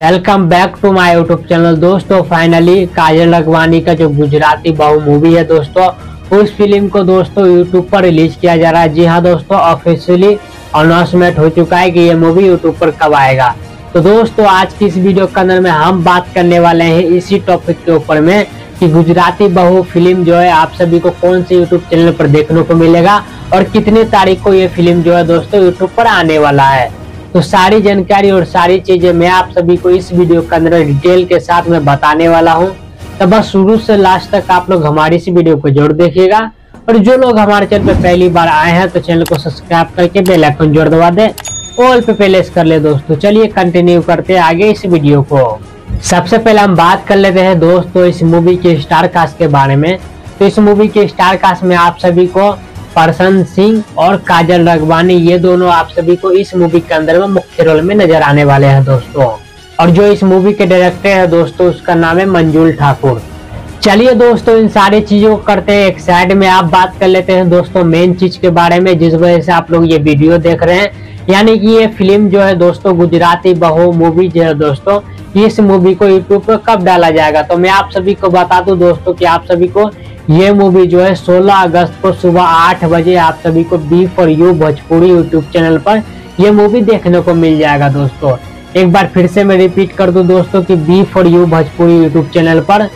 Welcome back to my YouTube channel. दोस्तों finally Kajal Lakhwani का जो गुजराती बहू मूवी है दोस्तों, उस फिल्म को दोस्तों यूट्यूब पर रिलीज किया जा रहा है। जी हाँ दोस्तों, ऑफिशियली अनाउंसमेंट हो चुका है कि ये मूवी यूट्यूब पर कब आएगा। तो दोस्तों आज की इस वीडियो के अंदर में हम बात करने वाले हैं इसी टॉपिक के ऊपर में कि गुजराती बहू फिल्म जो है आप सभी को कौन से यूट्यूब चैनल पर देखने को मिलेगा और कितनी तारीख को ये फिल्म जो है दोस्तों यूट्यूब पर आने वाला है। तो सारी जानकारी और सारी चीजें मैं आप सभी को इस वीडियो के अंदर डिटेल के साथ में बताने वाला हूं। तो बस शुरू से लास्ट तक आप लोग हमारी इस वीडियो को जरूर देखिएगा और जो लोग हमारे चैनल पे पहली बार आए हैं तो चैनल को सब्सक्राइब करके बेल आइकन जरूर दबा दें, ऑल पे प्लेस कर ले दोस्तों। चलिए कंटिन्यू करते हैं आगे इस वीडियो को। सबसे पहले हम बात कर लेते हैं दोस्तों इस मूवी के स्टार कास्ट के बारे में। तो इस मूवी के स्टार कास्ट में आप सभी को प्रशांत सिंह और काजल लखवानी ये दोनों आप सभी को इस मूवी के अंदर में मुख्य रोल में नजर आने वाले हैं दोस्तों। और जो इस मूवी के डायरेक्टर है दोस्तों उसका नाम है मंजुल ठाकुर। चलिए दोस्तों इन सारी चीजों को करते हैं एक साइड में, आप बात कर लेते हैं दोस्तों मेन चीज के बारे में जिस वजह से आप लोग ये वीडियो देख रहे हैं, यानी कि ये फिल्म जो है दोस्तों गुजराती बहू मूवी जो है दोस्तों, इस मूवी को यूट्यूब पर कब डाला जाएगा। तो मैं आप सभी को बता दूं दोस्तों कि आप सभी को ये मूवी जो है 16 अगस्त को सुबह 8 बजे आप सभी को B for you Bhojpuri YouTube channel पर ये मूवी देखने को मिल जाएगा दोस्तों। एक बार फिर से मैं रिपीट कर दूं दोस्तों कि B for you Bhojpuri YouTube channel पर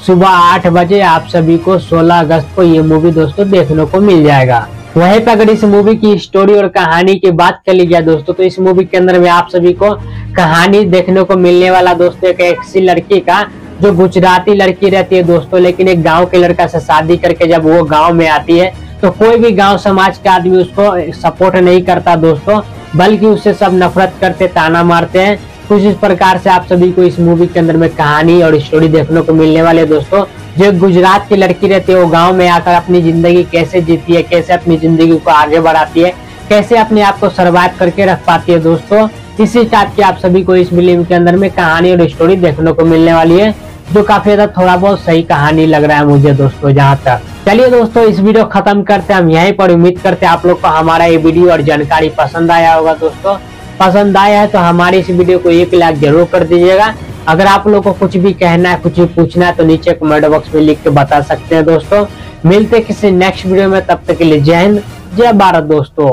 सुबह 8 बजे आप सभी को 16 अगस्त को ये मूवी दोस्तों देखने को मिल जाएगा। वहीं पर अगर इस मूवी की स्टोरी और कहानी की बात कर ली जाए दोस्तों, तो इस मूवी के अंदर में आप सभी को कहानी देखने को मिलने वाला दोस्तों एक ऐसी लड़की का जो गुजराती लड़की रहती है दोस्तों, लेकिन एक गांव के लड़का से शादी करके जब वो गांव में आती है तो कोई भी गांव समाज का आदमी उसको सपोर्ट नहीं करता दोस्तों, बल्कि उससे सब नफरत करते, ताना मारते हैं। कुछ इस प्रकार से आप सभी को इस मूवी के अंदर में कहानी और स्टोरी देखने को मिलने वाले दोस्तों। जो गुजरात की लड़की रहती है वो गांव में आकर अपनी जिंदगी कैसे जीती है, कैसे अपनी जिंदगी को आगे बढ़ाती है, कैसे अपने आप को सर्वाइव करके रख पाती है दोस्तों। इसी टाइप की आप सभी को इस फिल्म के अंदर में कहानी और स्टोरी देखने को मिलने वाली है, जो काफी ज्यादा थोड़ा बहुत सही कहानी लग रहा है मुझे दोस्तों जहाँ तक। चलिए दोस्तों इस वीडियो खत्म करते हैं हम यहीं पर। उम्मीद करते हैं आप लोग को हमारा ये वीडियो और जानकारी पसंद आया होगा दोस्तों। पसंद आया है तो हमारी इस वीडियो को 1 लाइक जरूर कर दीजिएगा। अगर आप लोग को कुछ भी कहना है, कुछ भी पूछना है तो नीचे कमेंट बॉक्स में लिख के बता सकते हैं दोस्तों। मिलते किसी नेक्स्ट वीडियो में, तब तक के लिए जय हिंद, जय भारत दोस्तों।